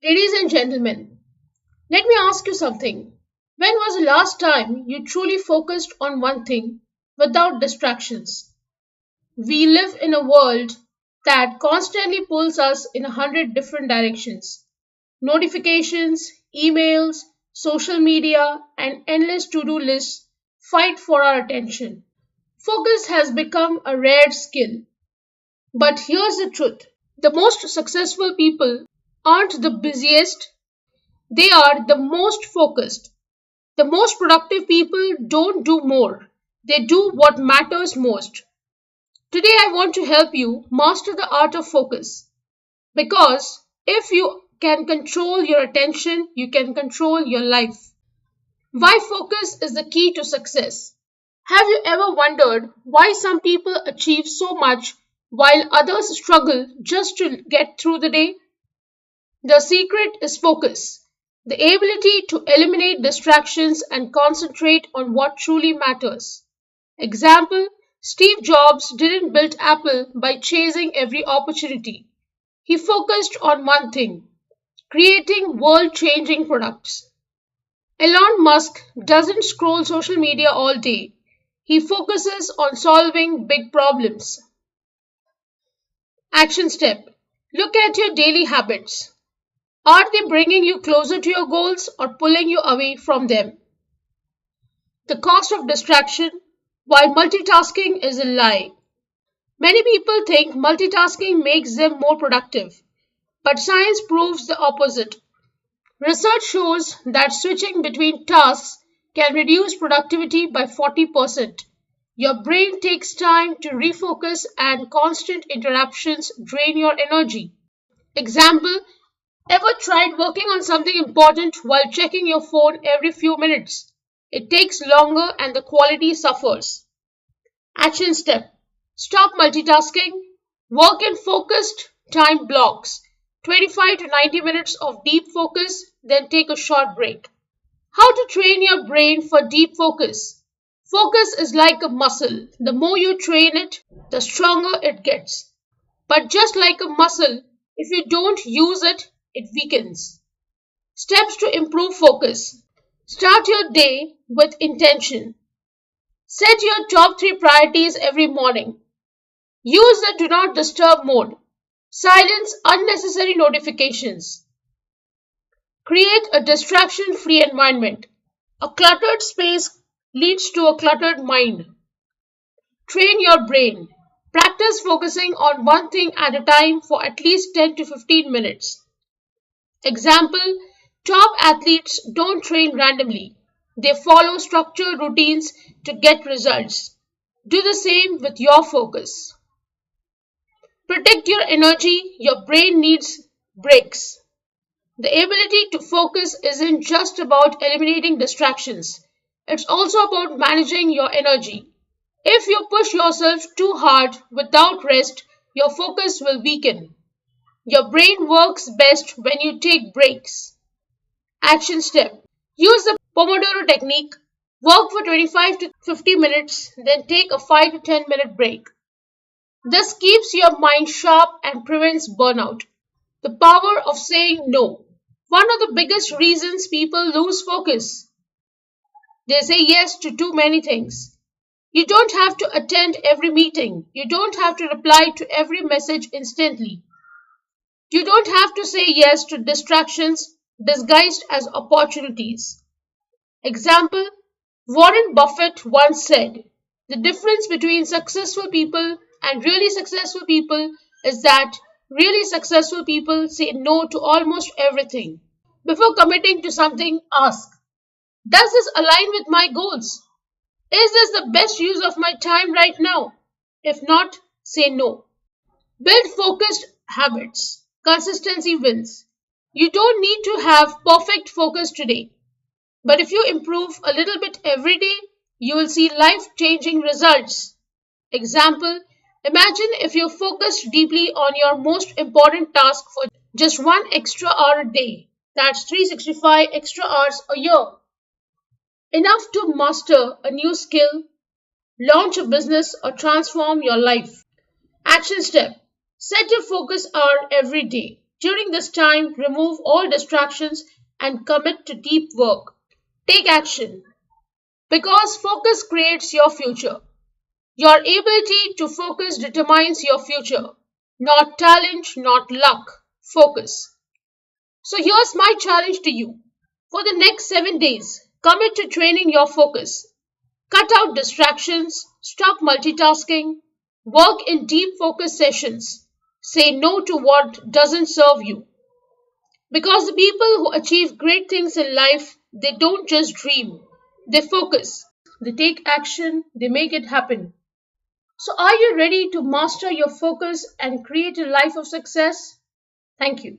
Ladies and gentlemen, let me ask you something. When was the last time you truly focused on one thing without distractions? We live in a world that constantly pulls us in 100 different directions. Notifications, emails, social media, and endless to do lists fight for our attention. Focus has become a rare skill. But here's the truth: the most successful people aren't the busiest, they are the most focused. The most productive people don't do more, they do what matters most. Today, I want to help you master the art of focus because if you can control your attention, you can control your life. Why focus is the key to success. Have you ever wondered why some people achieve so much while others struggle just to get through the day? The secret is focus, the ability to eliminate distractions and concentrate on what truly matters. Example: Steve Jobs didn't build Apple by chasing every opportunity. He focused on one thing: creating world changing products. Elon Musk doesn't scroll social media all day. He focuses on solving big problems. Action step: look at your daily habits. Are they bringing you closer to your goals or pulling you away from them? The cost of distraction: why multitasking is a lie. Many people think multitasking makes them more productive, but science proves the opposite. Research shows that switching between tasks can reduce productivity by 40%. Your brain takes time to refocus, and constant interruptions drain your energy. Example: ever tried working on something important while checking your phone every few minutes? It takes longer and the quality suffers. Action step: stop multitasking. Work in focused time blocks. 25 to 90 minutes of deep focus, then take a short break. How to train your brain for deep focus. Focus is like a muscle. The more you train it, the stronger it gets. But just like a muscle, if you don't use it, it weakens. Steps to improve focus. Start your day with intention. Set your top 3 priorities every morning. Use the do not disturb mode. Silence unnecessary notifications. Create a distraction free environment. A cluttered space leads to a cluttered mind. Train your brain. Practice focusing on one thing at a time for at least 10 to 15 minutes. Example: top athletes don't train randomly. They follow structured routines to get results. Do the same with your focus. Protect your energy. Your brain needs breaks. The ability to focus isn't just about eliminating distractions, it's also about managing your energy. If you push yourself too hard without rest, your focus will weaken. Your brain works best when you take breaks. Action step: use the Pomodoro technique. Work for 25 to 50 minutes, then take a 5 to 10-minute break. This keeps your mind sharp and prevents burnout. The power of saying no. One of the biggest reasons people lose focus: they say yes to too many things. You don't have to attend every meeting. You don't have to reply to every message instantly. You don't have to say yes to distractions disguised as opportunities. Example: Warren Buffett once said, the difference between successful people and really successful people is that really successful people say no to almost everything. Before committing to something, ask: does this align with my goals? Is this the best use of my time right now? If not, say no. Build focused habits. Consistency wins. You don't need to have perfect focus today, but if you improve a little bit every day, you will see life changing results. Example: imagine if you focused deeply on your most important task for just 1 extra hour a day. That's 365 extra hours a year. Enough to master a new skill, launch a business, or transform your life. Action step: set your focus hour every day. During this time, remove all distractions and commit to deep work. Take action because focus creates your future. Your ability to focus determines your future. Not talent, not luck. Focus. So here's my challenge to you. For the next 7 days, commit to training your focus. Cut out distractions, stop multitasking, work in deep focus sessions. Say no to what doesn't serve you. Because the people who achieve great things in life, they don't just dream, they focus, they take action, they make it happen. So, are you ready to master your focus and create a life of success? Thank you.